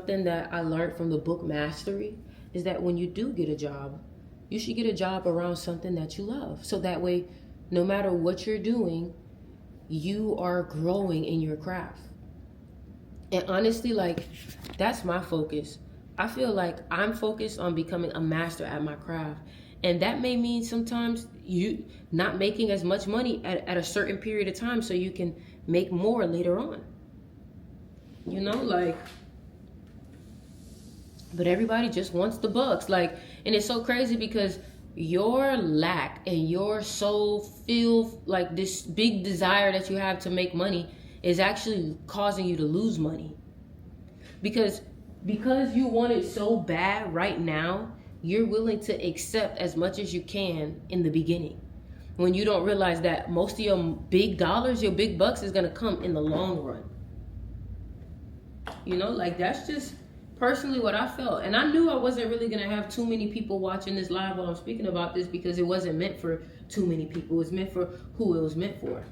something that I learned from the book Mastery is that when you do get a job, you should get a job around something that you love. So that way, no matter what you're doing, you are growing in your craft. And honestly, like, that's my focus. I feel like I'm focused on becoming a master at my craft. And that may mean sometimes you not making as much money at a certain period of time so you can make more later on. You know, like, but everybody just wants the bucks. Like, and it's so crazy because your lack and your soul feel like this big desire that you have to make money is actually causing you to lose money. Because you want it so bad right now, you're willing to accept as much as you can in the beginning. When you don't realize that most of your big dollars, your big bucks is going to come in the long run. You know, like, that's just personally what I felt. And I knew I wasn't really going to have too many people watching this live while I'm speaking about this, because it wasn't meant for too many people. It was meant for who it was meant for.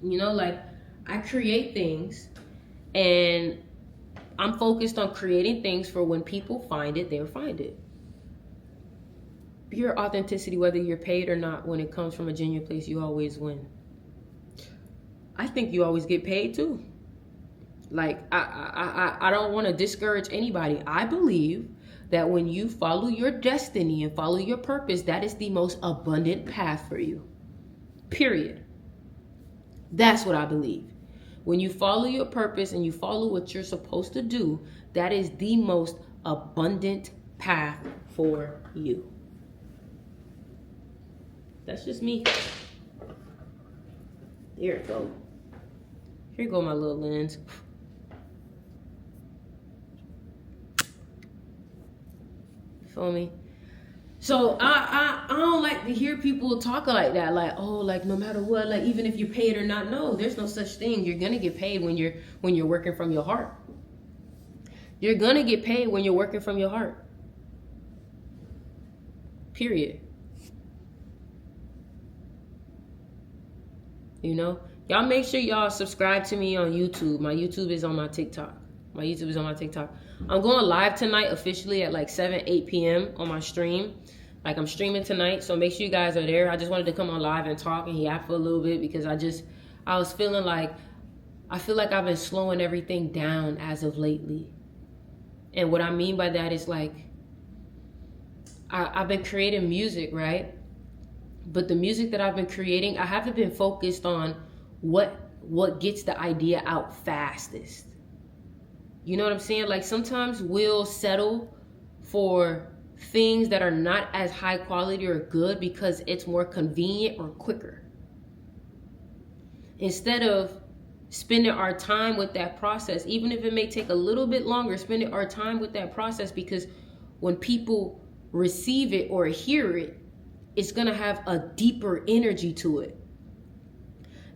You know, like, I create things, and I'm focused on creating things for when people find it, they'll find it. Pure authenticity, whether you're paid or not, when it comes from a genuine place, you always win. I think you always get paid too. Like, I don't want to discourage anybody. I believe that when you follow your destiny and follow your purpose, that is the most abundant path for you. Period. That's what I believe. When you follow your purpose and you follow what you're supposed to do, that is the most abundant path for you. That's just me. There it go. Here go my little lens. Feel me? So I don't like to hear people talk like that, like, oh, like, no matter what, like, even if you're paid or not. No, there's no such thing. You're gonna get paid when you're working from your heart. You're gonna get paid when you're working from your heart. Period. You know, y'all make sure y'all subscribe to me on YouTube. My YouTube is on my TikTok. I'm going live tonight officially at like 8 p.m. on my stream. Like, I'm streaming tonight, so make sure you guys are there. I just wanted to come on live and talk and yap for a little bit, because I was feeling like, I feel like I've been slowing everything down as of lately. And what I mean by that is, like, I've been creating music, right? But the music that I've been creating, I haven't been focused on what gets the idea out fastest. You know what I'm saying? Like, sometimes we'll settle for things that are not as high quality or good because it's more convenient or quicker. Instead of spending our time with that process, even if it may take a little bit longer, spending our time with that process, because when people receive it or hear it, it's going to have a deeper energy to it.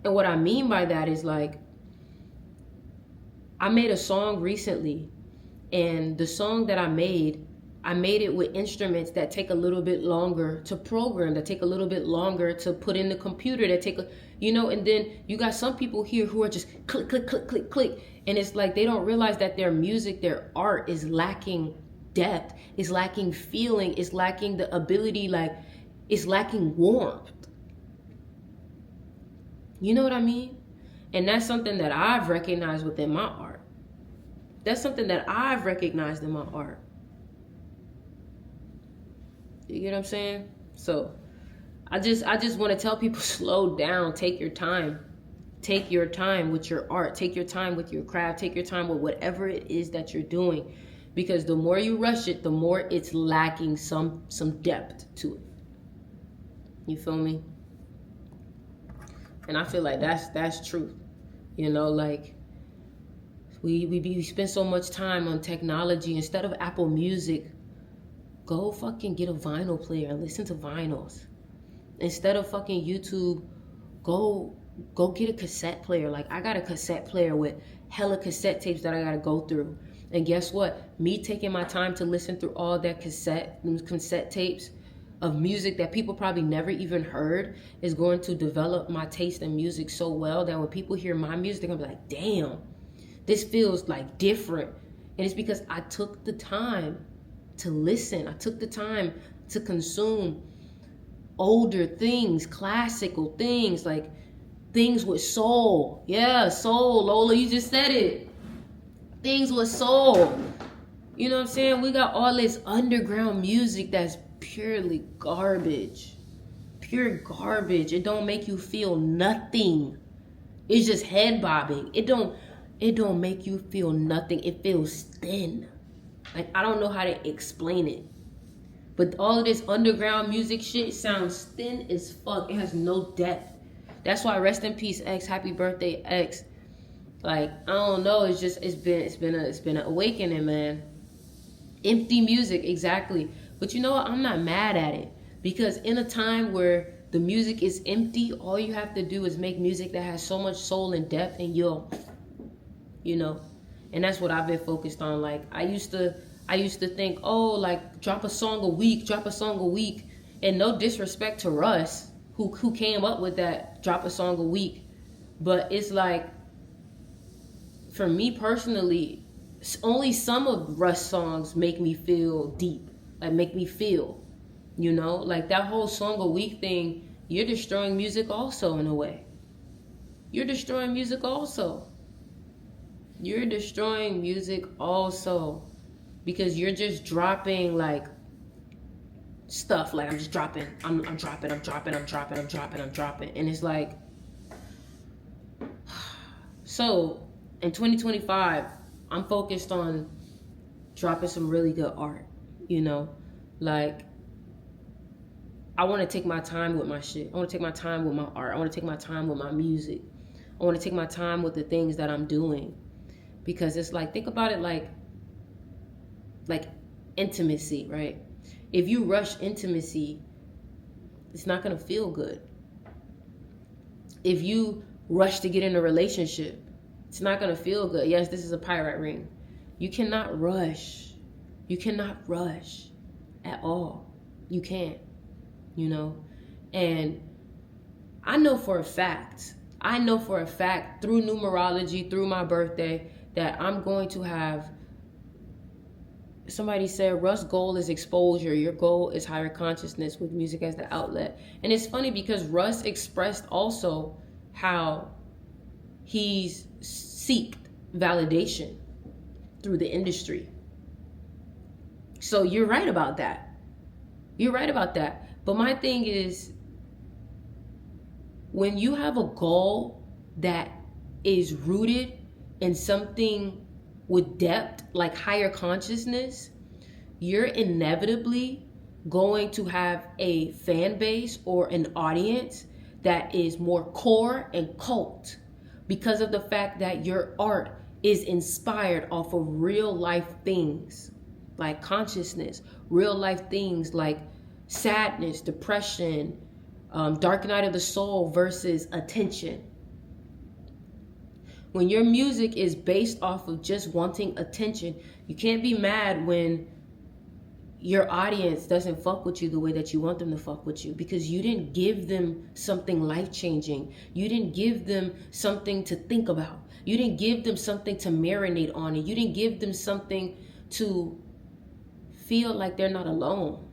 And what I mean by that is, like, I made a song recently, and the song that I made it with instruments that take a little bit longer to program, that take a little bit longer to put in the computer, that take and then you got some people here who are just click, click, click, click, click. And it's like, they don't realize that their music, their art is lacking depth, is lacking feeling, is lacking the ability, like, it's lacking warmth. You know what I mean? And that's something that I've recognized within my art. That's something that I've recognized in my art. You get what I'm saying? So I just want to tell people, slow down, take your time. Take your time with your art. Take your time with your craft. Take your time with whatever it is that you're doing. Because the more you rush it, the more it's lacking some depth to it. You feel me? And I feel like that's truth. You know, like, we spend so much time on technology. Instead of Apple Music, go fucking get a vinyl player and listen to vinyls. Instead of fucking YouTube, go get a cassette player. Like, I got a cassette player with hella cassette tapes that I gotta go through. And guess what? Me taking my time to listen through all that cassette tapes of music that people probably never even heard is going to develop my taste in music so well that when people hear my music, they're gonna be like, damn, This feels like different. And it's because I took the time to listen. I took the time to consume older things, classical things, like things with soul. Yeah, soul, Lola, you just said it. Things with soul. You know what I'm saying? We got all this underground music that's purely garbage. Pure garbage. It don't make you feel nothing. It's just head bobbing. It don't make you feel nothing. It feels thin. Like, I don't know how to explain it. But all of this underground music shit sounds thin as fuck. It has no depth. That's why rest in peace, X. Happy birthday, X. Like, I don't know. It's been an awakening, man. Empty music, exactly. But you know what? I'm not mad at it, because in a time where the music is empty, all you have to do is make music that has so much soul and depth, and you know, and that's what I've been focused on. Like, I used to think, oh, like, drop a song a week, and no disrespect to Russ, who came up with that, drop a song a week, but it's like, for me personally, only some of Russ songs make me feel deep, like make me feel, you know, like that whole song a week thing. You're destroying music also, in a way. You're destroying music also. You're destroying music also, because you're just dropping like stuff. Like, I'm just dropping. I'm dropping. And it's like, so in 2025, I'm focused on dropping some really good art, you know? Like, I want to take my time with my shit. I want to take my time with my art. I want to take my time with my music. I want to take my time with the things that I'm doing. Because it's like, think about it like intimacy, right? If you rush intimacy, it's not going to feel good. If you rush to get in a relationship, it's not going to feel good. Yes, this is a pirate ring. You cannot rush. You cannot rush at all. You can't, you know? And I know for a fact through numerology, through my birthday, that I'm going to have, somebody said, Russ' goal is exposure. Your goal is higher consciousness with music as the outlet. And it's funny because Russ expressed also how he's seeked validation through the industry. So you're right about that. But my thing is, when you have a goal that is rooted in something with depth, like higher consciousness, you're inevitably going to have a fan base or an audience that is more core and cult, because of the fact that your art is inspired off of real life things like consciousness, real life things like sadness, depression, dark night of the soul versus attention. When your music is based off of just wanting attention, you can't be mad when your audience doesn't fuck with you the way that you want them to fuck with you, because you didn't give them something life-changing. You didn't give them something to think about. You didn't give them something to marinate on, and you didn't give them something to feel like they're not alone,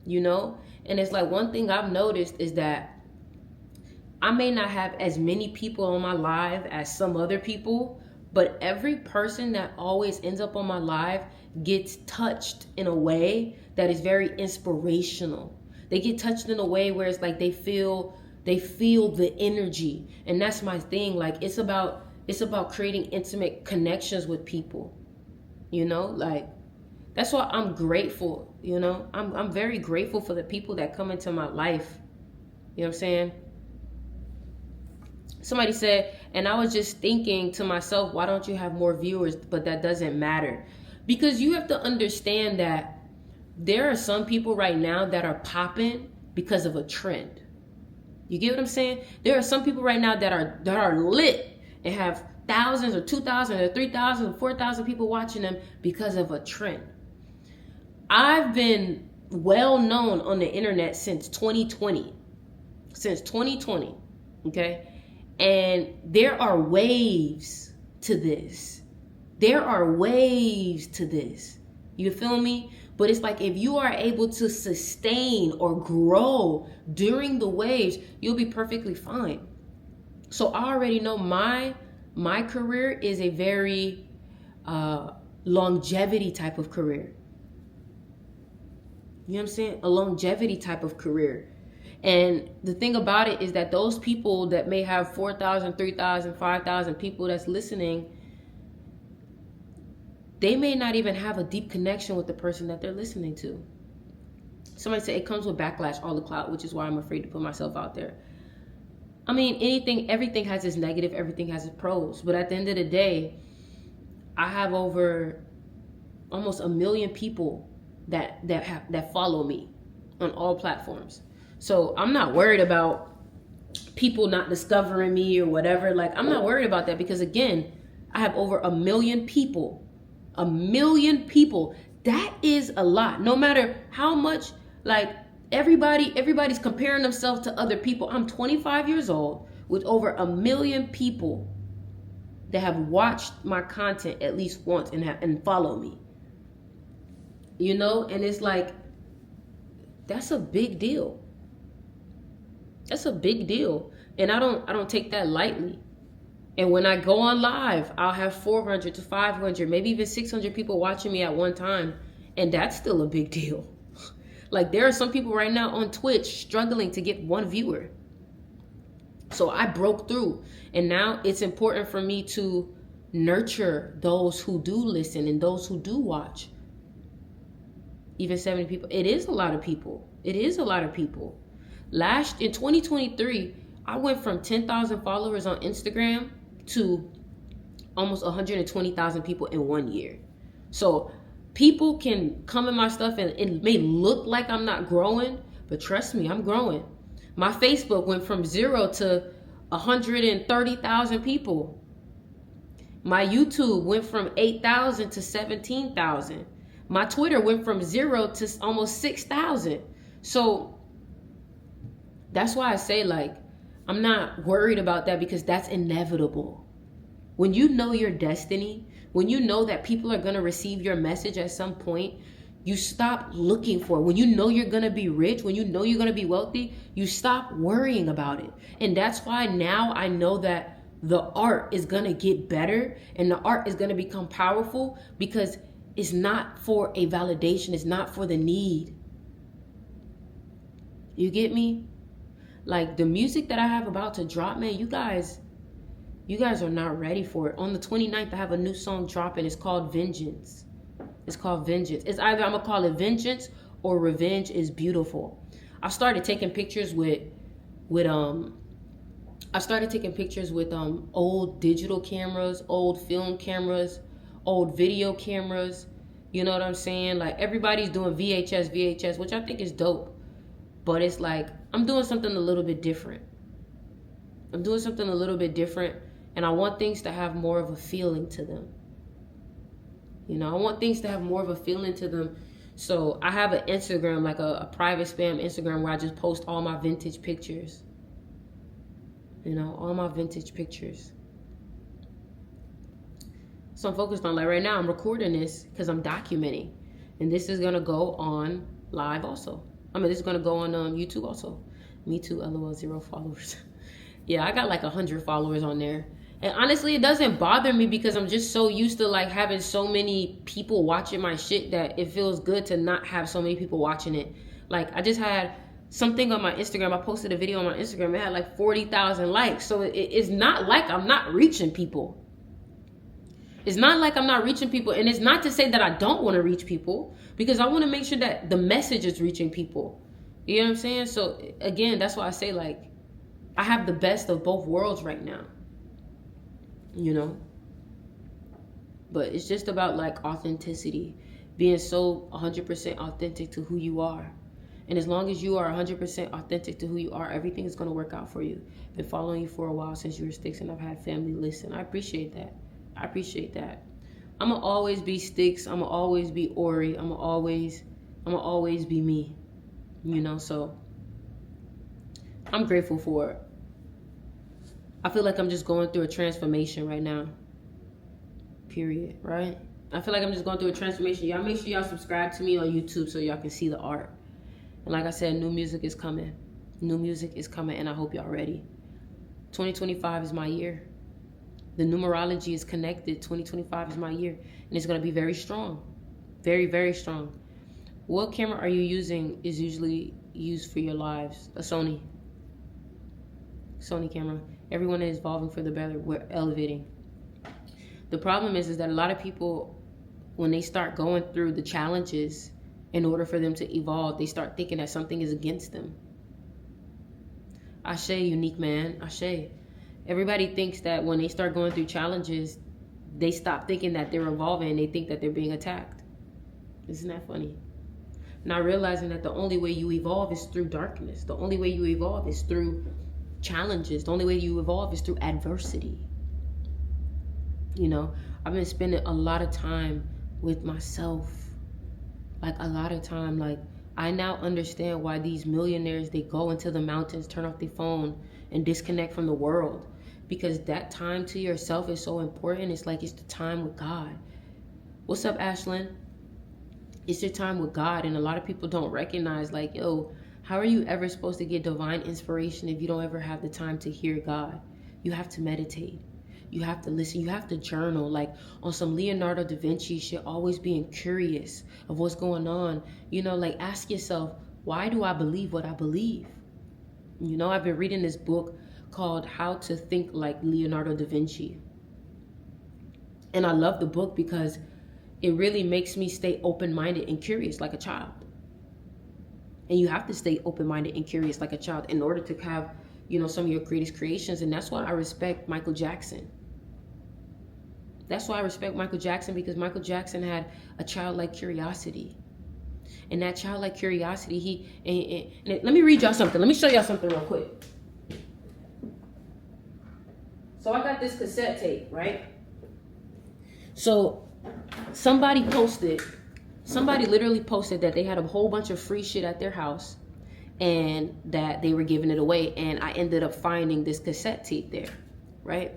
you know? And it's like, one thing I've noticed is that I may not have as many people on my live as some other people, but every person that always ends up on my live gets touched in a way that is very inspirational. They get touched in a way where it's like they feel the energy. And that's my thing. Like, it's about creating intimate connections with people, you know? Like, that's why I'm grateful, you know? I'm very grateful for the people that come into my life. You know what I'm saying? Somebody said, and I was just thinking to myself, why don't you have more viewers? But that doesn't matter. Because you have to understand that there are some people right now that are popping because of a trend. You get what I'm saying? There are some people right now that are lit and have thousands or 2,000 or 3,000 or 4,000 people watching them because of a trend. I've been well known on the internet since 2020. Okay? And there are waves to this. There are waves to this. You feel me? But it's like if you are able to sustain or grow during the waves, you'll be perfectly fine. So I already know my career is a very longevity type of career. You know what I'm saying? A longevity type of career. And the thing about it is that those people that may have 4,000, 3,000, 5,000 people that's listening, they may not even have a deep connection with the person that they're listening to. Somebody said it comes with backlash, all the clout, which is why I'm afraid to put myself out there. I mean, everything has its negative, everything has its pros. But at the end of the day, I have over almost 1 million people that follow me on all platforms. So I'm not worried about people not discovering me or whatever. Like, I'm not worried about that because, again, I have over 1 million people. 1 million people. That is a lot. No matter how much, like, everybody's comparing themselves to other people. I'm 25 years old with over 1 million people that have watched my content at least once and follow me. You know, and it's like, that's a big deal. That's a big deal. And I don't take that lightly. And when I go on live, I'll have 400 to 500, maybe even 600 people watching me at one time. And that's still a big deal. Like, there are some people right now on Twitch struggling to get one viewer. So I broke through. And now it's important for me to nurture those who do listen and those who do watch. Even 70 people. It is a lot of people. It is a lot of people. In 2023, I went from 10,000 followers on Instagram to almost 120,000 people in 1 year. So people can come in my stuff and it may look like I'm not growing, but trust me, I'm growing. My Facebook went from 0 to 130,000 people. My YouTube went from 8,000 to 17,000. My Twitter went from 0 to almost 6,000. So that's why I say, like, I'm not worried about that because that's inevitable. When you know your destiny, when you know that people are going to receive your message at some point, you stop looking for it. When you know you're going to be rich, when you know you're going to be wealthy, you stop worrying about it. And that's why now I know that the art is going to get better and the art is going to become powerful because it's not for a validation. It's not for the need. You get me? Like, the music that I have about to drop, man, you guys are not ready for it. On the 29th, I have a new song dropping. It's called Vengeance. It's called Vengeance. It's either I'm going to call it Vengeance or Revenge is Beautiful. I started taking pictures with old digital cameras, old film cameras, old video cameras. You know what I'm saying? Like, everybody's doing VHS, which I think is dope. But it's like, I'm doing something a little bit different. And I want things to have more of a feeling to them. You know, I want things to have more of a feeling to them. So I have an Instagram, like a private spam Instagram where I just post all my vintage pictures. You know, all my vintage pictures. So I'm focused on, like, right now I'm recording this because I'm documenting. And this is going to go on live also. This is going to go on YouTube also. Me too, LOL, 0 followers. Yeah, I got like 100 followers on there. And honestly, it doesn't bother me because I'm just so used to, like, having so many people watching my shit that it feels good to not have so many people watching it. Like, I just had something on my Instagram. I posted a video on my Instagram. It had like 40,000 likes. So it's not like I'm not reaching people. It's not like I'm not reaching people. And it's not to say that I don't want to reach people, because I want to make sure that the message is reaching people. You know what I'm saying? So again, that's why I say, like, I have the best of both worlds right now. You know? But it's just about, like, authenticity. Being so 100% authentic to who you are. And as long as you are 100% authentic to who you are, everything is going to work out for you. Been following you for a while, since you were Sticks, and I've had family listen. I appreciate that. I'm going to always be Sticks. I'm going to always be Ori. I'm going to always be me. You know, so I'm grateful for it. I feel like I'm just going through a transformation right now. period, right? I feel like I'm just going through a transformation. Y'all make sure y'all subscribe to me on YouTube so y'all can see the art. And like I said, new music is coming. New music is coming, and I hope y'all ready. 2025 is my year. The numerology is connected. 2025 is my year, and it's going to be very strong. Very, very strong. What camera are you using is usually used for your lives? A Sony camera. Everyone is evolving for the better. We're elevating. The problem is that a lot of people, when they start going through the challenges, in order for them to evolve, they start thinking that something is against them. Ashe, unique man. Ashe. Everybody thinks that when they start going through challenges, they stop thinking that they're evolving and they think that they're being attacked. Isn't that funny? Not realizing that the only way you evolve is through darkness. The only way you evolve is through challenges. The only way you evolve is through adversity. You know, I've been spending a lot of time with myself. Like a lot of time, like I now understand why these millionaires, they go into the mountains, turn off their phone and disconnect from the world. Because that time to yourself is so important. It's like it's the time with God. What's up, Ashlyn? It's your time with God. And a lot of people don't recognize, like, yo, how are you ever supposed to get divine inspiration if you don't ever have the time to hear God? You have to meditate. You have to listen. You have to journal. Like on some Leonardo da Vinci shit, always being curious of what's going on. You know, like ask yourself, why do I believe what I believe? You know, I've been reading this book called How to Think Like Leonardo da Vinci. And I love the book because it really makes me stay open-minded and curious like a child. And you have to stay open-minded and curious like a child in order to have, you know, some of your greatest creations. And that's why I respect Michael Jackson. That's why I respect Michael Jackson, because Michael Jackson had a childlike curiosity. And that childlike curiosity, and let me read y'all something. Let me show y'all something real quick. So I got this cassette tape, right? So somebody literally posted that they had a whole bunch of free shit at their house and that they were giving it away. And I ended up finding this cassette tape there, right?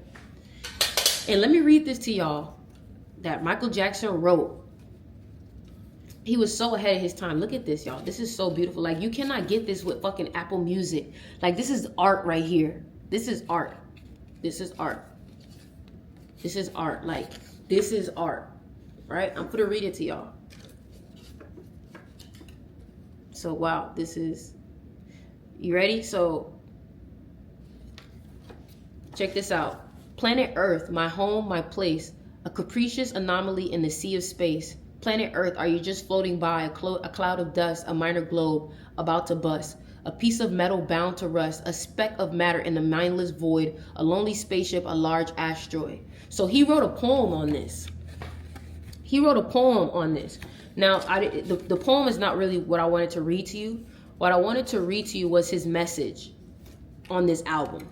And let me read this to y'all that Michael Jackson wrote. He was so ahead of his time. Look at this, y'all. This is so beautiful. Like, you cannot get this with fucking Apple Music. Like, this is art right here. This is art. This is art. This is art. Like, this is art. Right? I'm gonna read it to y'all. So, wow. This is... You ready? So, check this out. Planet Earth, my home, my place. A capricious anomaly in the sea of space. Planet Earth, are you just floating by a cloud of dust, a minor globe about to bust, a piece of metal bound to rust, a speck of matter in the mindless void, a lonely spaceship, a large asteroid? So he wrote a poem on this. He wrote a poem on this. Now, the poem is not really what I wanted to read to you. What I wanted to read to you was his message on this album.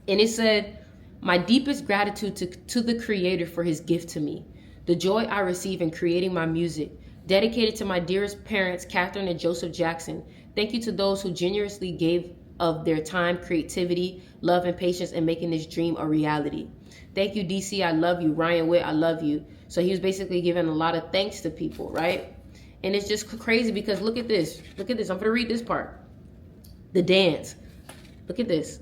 And it said, my deepest gratitude to the Creator for his gift to me. The joy I receive in creating my music, dedicated to my dearest parents, Catherine and Joseph Jackson. Thank you to those who generously gave of their time, creativity, love, and patience in making this dream a reality. Thank you, DC, I love you. Ryan Witt, I love you. So he was basically giving a lot of thanks to people, right? And it's just crazy because look at this. Look at this. I'm going to read this part. The dance. Look at this.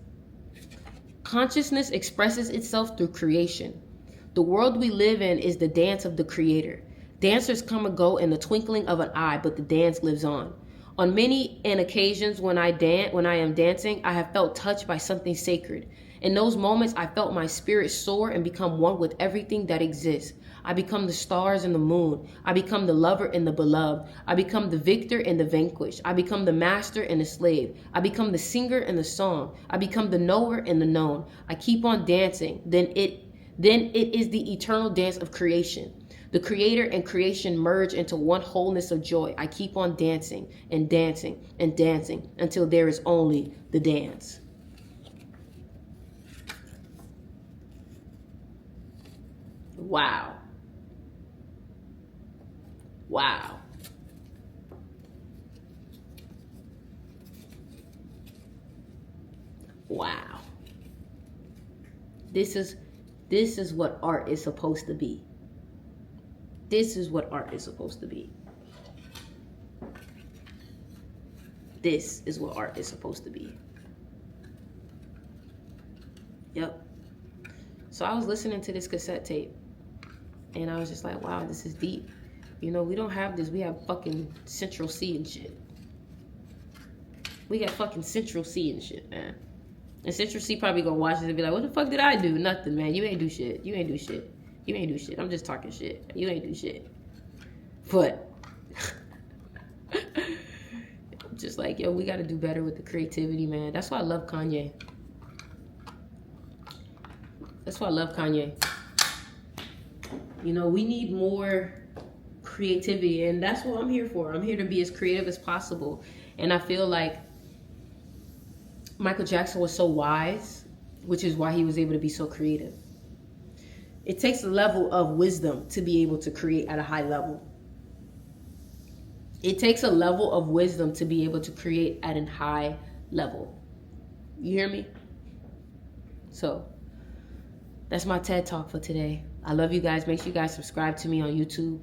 Consciousness expresses itself through creation. The world we live in is the dance of the Creator. Dancers come and go in the twinkling of an eye, but the dance lives on. On many occasions when I am dancing, I have felt touched by something sacred. In those moments, I felt my spirit soar and become one with everything that exists. I become the stars and the moon. I become the lover and the beloved. I become the victor and the vanquished. I become the master and the slave. I become the singer and the song. I become the knower and the known. I keep on dancing. Then it is the eternal dance of creation. The Creator and creation merge into one wholeness of joy. I keep on dancing and dancing and dancing until there is only the dance. Wow. Wow. Wow. This is what art is supposed to be. This is what art is supposed to be. This is what art is supposed to be. Yep. So I was listening to this cassette tape, and I was just like, wow, this is deep. You know, we don't have this. We have fucking Central C and shit. We got fucking Central C and shit, man. And Central C probably gonna watch this and be like, what the fuck did I do? Nothing, man. You ain't do shit. You ain't do shit. You ain't do shit. I'm just talking shit. You ain't do shit. But just like, yo, we gotta do better with the creativity, man. That's why I love Kanye. That's why I love Kanye. You know, we need more creativity, and that's what I'm here for. I'm here to be as creative as possible. And I feel like Michael Jackson was so wise, which is why he was able to be so creative. It takes a level of wisdom to be able to create at a high level. It takes a level of wisdom to be able to create at a high level. You hear me? So that's my TED Talk for today. I love you guys. Make sure you guys subscribe to me on YouTube.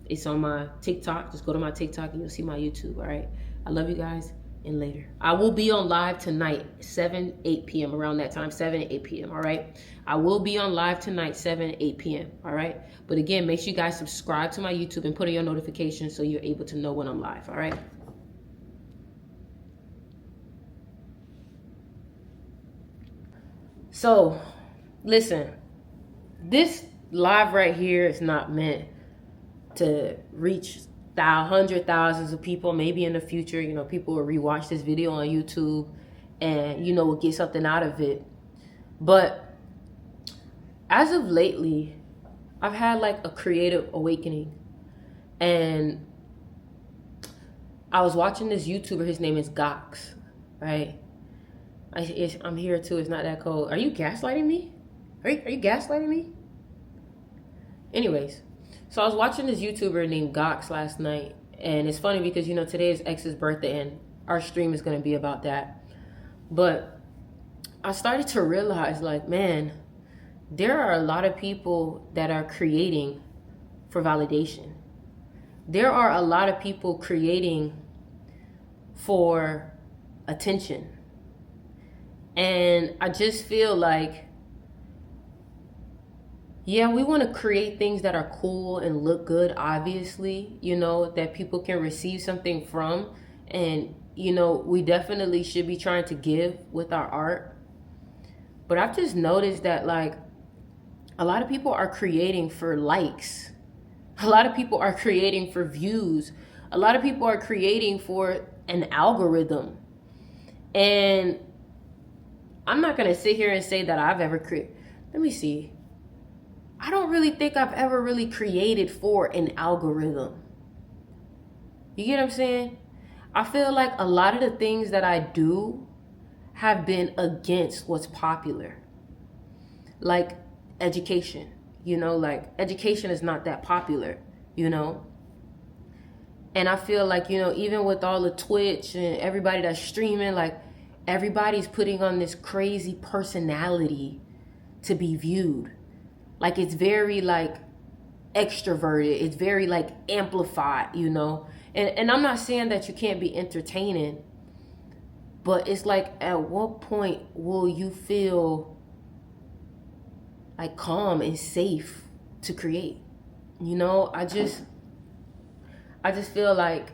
It's on my TikTok. Just go to my TikTok and you'll see my YouTube. All right. I love you guys. And later, I will be on live tonight, 8 p.m. around that time, 7 to 8 p.m. All right. I will be on live tonight, 7 8 p.m. All right. But again, make sure you guys subscribe to my YouTube and put on your notifications so you're able to know when I'm live. All right. So listen, this live right here is not meant to reach hundred thousands of people. Maybe in the future, you know, people will rewatch this video on YouTube and, you know, will get something out of it. But as of lately, I've had like a creative awakening. And I was watching this YouTuber. His name is Gox, right? I'm here too. It's not that cold. Are you gaslighting me? Are you gaslighting me? Anyways, so I was watching this YouTuber named Gox last night. And it's funny because, you know, today is X's birthday and our stream is going to be about that. But I started to realize, like, man, there are a lot of people that are creating for validation. There are a lot of people creating for attention. And I just feel like, yeah, we want to create things that are cool and look good, obviously, you know, that people can receive something from. And, you know, we definitely should be trying to give with our art. But I've just noticed that, like, a lot of people are creating for likes. A lot of people are creating for views. A lot of people are creating for an algorithm. And I'm not going to sit here and say that I've ever created. Let me see. I don't really think I've ever really created for an algorithm. You get what I'm saying? I feel like a lot of the things that I do have been against what's popular. Like education, you know, like education is not that popular, you know? And I feel like, you know, even with all the Twitch and everybody that's streaming, like everybody's putting on this crazy personality to be viewed. Like it's very like extroverted. It's very like amplified, you know? And I'm not saying that you can't be entertaining, but it's like, at what point will you feel like calm and safe to create? You know, I just feel like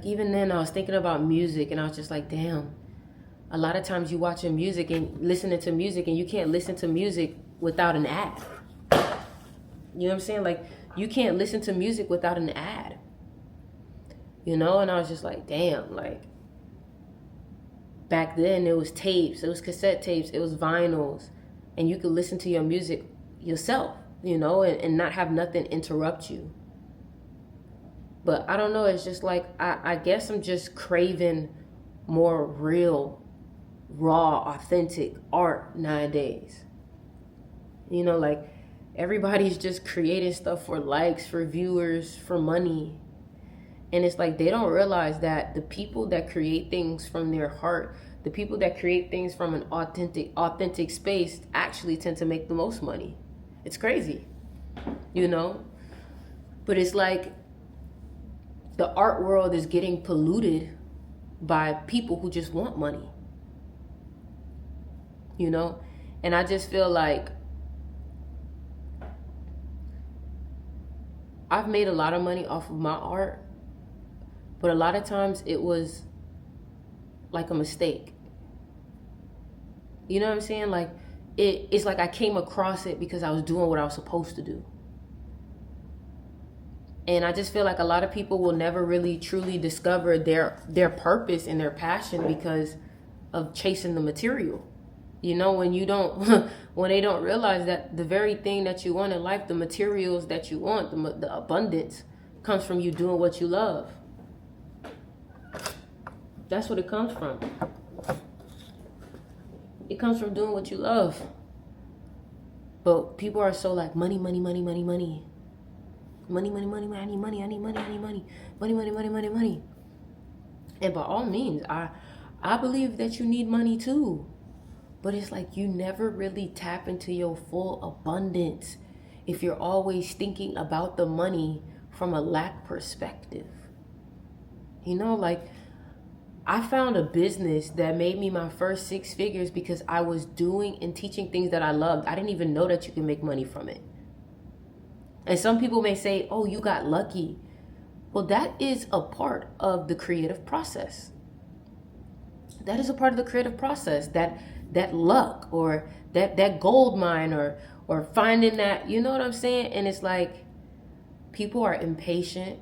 even then I was thinking about music and I was just like, damn, a lot of times you watching music and listening to music and you can't listen to music without an ad. You know what I'm saying? Like you can't listen to music without an ad. You know, and I was just like, damn, like back then it was tapes, it was cassette tapes, it was vinyls, and you could listen to your music yourself, you know, and not have nothing interrupt you. But I don't know, it's just like, I guess I'm just craving more real, raw, authentic art nowadays. You know, like everybody's just creating stuff for likes, for viewers, for money. And it's like they don't realize that the people that create things from their heart, the people that create things from an authentic space actually tend to make the most money. It's crazy. you know? But it's like the art world is getting polluted by people who just want money, you know? And I just feel like I've made a lot of money off of my art, but a lot of times it was like a mistake. You know what I'm saying? Like it's like I came across it because I was doing what I was supposed to do. And I just feel like a lot of people will never really truly discover their purpose and their passion because of chasing the material. You know, when you don't, when they don't realize that the very thing that you want in life, the materials that you want, the abundance comes from you doing what you love. That's what it comes from. It comes from doing what you love. But people are so like money, money, money, money, money. Money, money, money, money, I need money, I need money, I need money. Money, money, money, money, money. And by all means, I believe that you need money too. But it's like you never really tap into your full abundance if you're always thinking about the money from a lack perspective. You know, like I found a business that made me my first 6 figures because I was doing and teaching things that I loved. I didn't even know that you can make money from it. And some people may say, oh, you got lucky. Well, that is a part of the creative process. That is a part of the creative process, that luck or that gold mine or finding that, you know what I'm saying? And it's like people are impatient.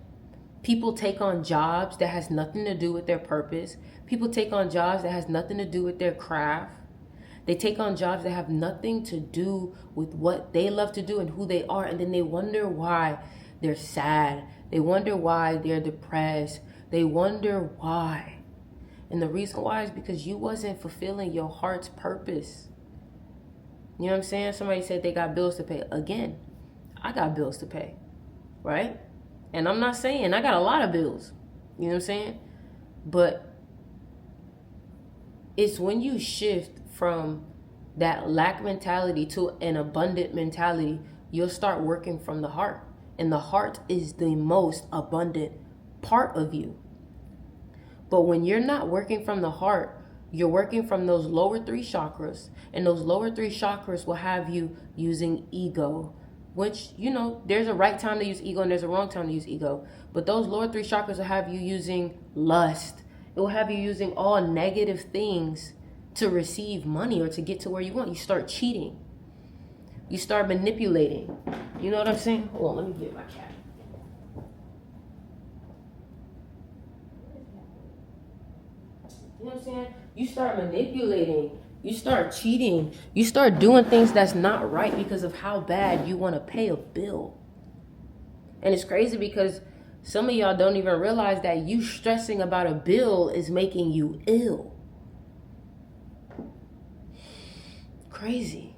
People take on jobs that has nothing to do with their purpose. People take on jobs that has nothing to do with their craft. They take on jobs that have nothing to do with what they love to do and who they are. And then they wonder why they're sad. They wonder why they're depressed. They wonder why. And the reason why is because you wasn't fulfilling your heart's purpose. You know what I'm saying? Somebody said they got bills to pay. Again, I got bills to pay, right? And I'm not saying I got a lot of bills. You know what I'm saying? But it's when you shift from that lack mentality to an abundant mentality, you'll start working from the heart. And the heart is the most abundant part of you. But when you're not working from the heart, you're working from those lower 3 chakras. And those lower 3 chakras will have you using ego. Which, you know, there's a right time to use ego and there's a wrong time to use ego. But those lower 3 chakras will have you using lust. It will have you using all negative things to receive money or to get to where you want. You start cheating. You start manipulating. You know what I'm saying? Hold on, let me get my cat. You know what I'm saying? You start manipulating. You start cheating. You start doing things that's not right because of how bad you want to pay a bill. And it's crazy because some of y'all don't even realize that you stressing about a bill is making you ill. Crazy.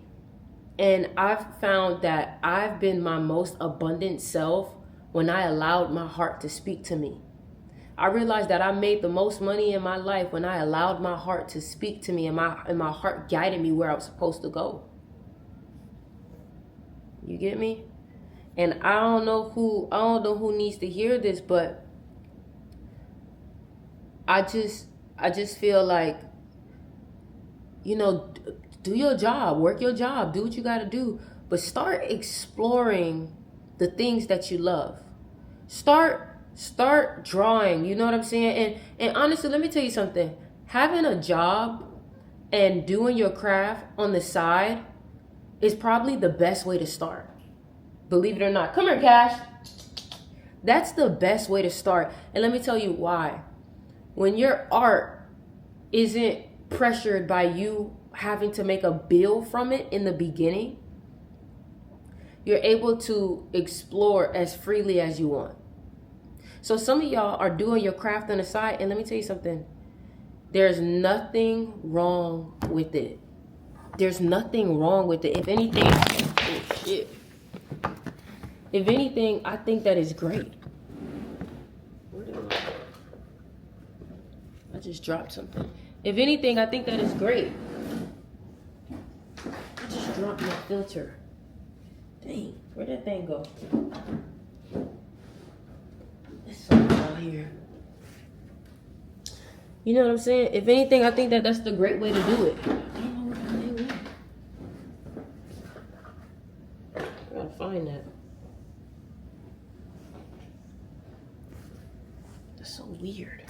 And I've found that I've been my most abundant self when I allowed my heart to speak to me. I realized that I made the most money in my life when I allowed my heart to speak to me and my heart guided me where I was supposed to go. You get me? And I don't know who needs to hear this, but I just feel like, you know, do your job, work your job, do what you got to do, but start exploring the things that you love. Start drawing, you know what I'm saying? And honestly, let me tell you something. Having a job and doing your craft on the side is probably the best way to start. Believe it or not. Come here, Cash. That's the best way to start. And let me tell you why. When your art isn't pressured by you having to make a bill from it in the beginning, you're able to explore as freely as you want. So some of y'all are doing your craft on the side, and let me tell you something. There's nothing wrong with it. There's nothing wrong with it. If anything, I think that is great. I just dropped something. If anything, I think that is great. I just dropped my filter. Dang, Where'd that thing go? It's so out here. You know what I'm saying? If anything, I think that that's the great way to do it. I don't know where the thing went. I gotta find that. That's so weird.